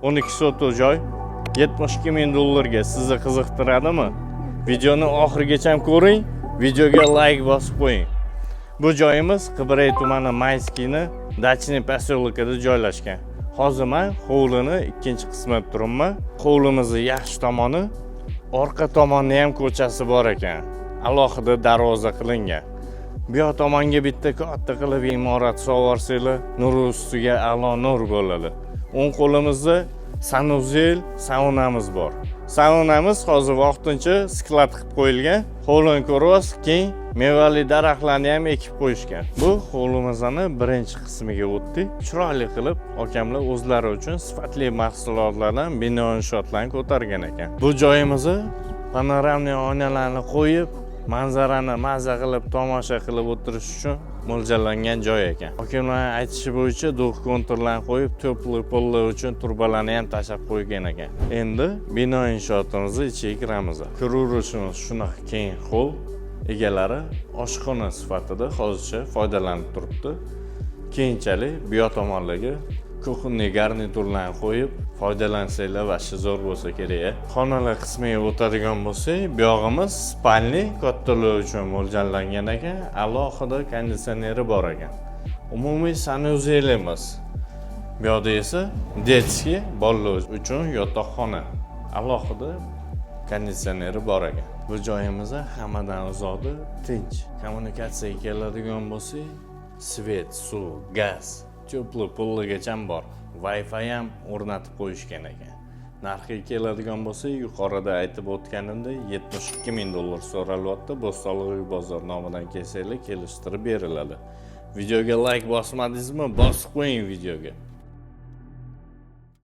12 sotuv joy 72 ming dollarga sizni qiziqtiradimi? Videoni oxirigacha ko'ring, videoga like bosib qo'ying. Bu joyimiz Qibray tumani Mayskiyni Dachniy posyolkida joylashgan. Hozir men hovlini ikkinchi qismida turibman. Hovlimizning yaxshi tomoni orqa tomonda ham ko'chasi bor ekan. Alohida darvoza qilingan. Bu yoq tomonga bitta katta qilib imorat sovarsanglar, nur ustiga a'lo nur bo'ladi. O'ng qo'limizda sanuzel saunamiz bor. Saunamiz hozir vaqtincha sklad qilib qo'yilgan. Hovlini ko'ryapsiz, keyin mevali daraxtlarni ham ekib qo'yishgan. Bu hovlimizning birinchi qismiga o'tdik. Chiroyli qilib akamlar o'zlari uchun sifatli mahsulotlardan bino inshootlarni ko'targan ekan. Bu joyimizni panoramli oynalarni qo'yib, manzarani maza qilib tomosha qilib o'tirish uchun mo'ljallangan joy ekan. Akamlar aytishi bo'yicha do'q konturlarni qo'yib, to'pli pollar uchun turbalarni ham tashab qo'ygan ekan. Endi bino inshootimizni ichiga kiramiz. Kiravurishimiz shunaqa keng xo'l, egalari oshxona sifatida hozircha foydalanib turibdi. Keyinchalik bu yoq tomonlarga kuxonniy garniturlarni qo'yib foydalansanglar vaqti zo'r bo'lsa kerak. Xonalar qismiga o'tadigan bo'lsak, bu yog'imiz spalni kattalar uchun mo'ljallangan ekan, alohida konditsioneri bor ekan. Umumiy sanuzelimiz. Bu yoqda esa detskiy bolalar uchun yotoqxona, alohida konditsioneri bor ekan. Bu joyimizda hammadan uzoqda tinch. Kommunikatsiyaga keladigan bo'lsak, svet, suv, gaz, to'pli pulligacha bor. Wi-Fi ham o'rnatib qo'yishgan ekan. Narxiga keladigan bo'lsa, yuqorida aytib o'tganimdek 72 ming dollar so'ralyapti. Bo'stonliq bozor nomidan kelsanglar kelishtirib beriladi. Videoga like bosmadingizmi? Bosib qo'ying videoga.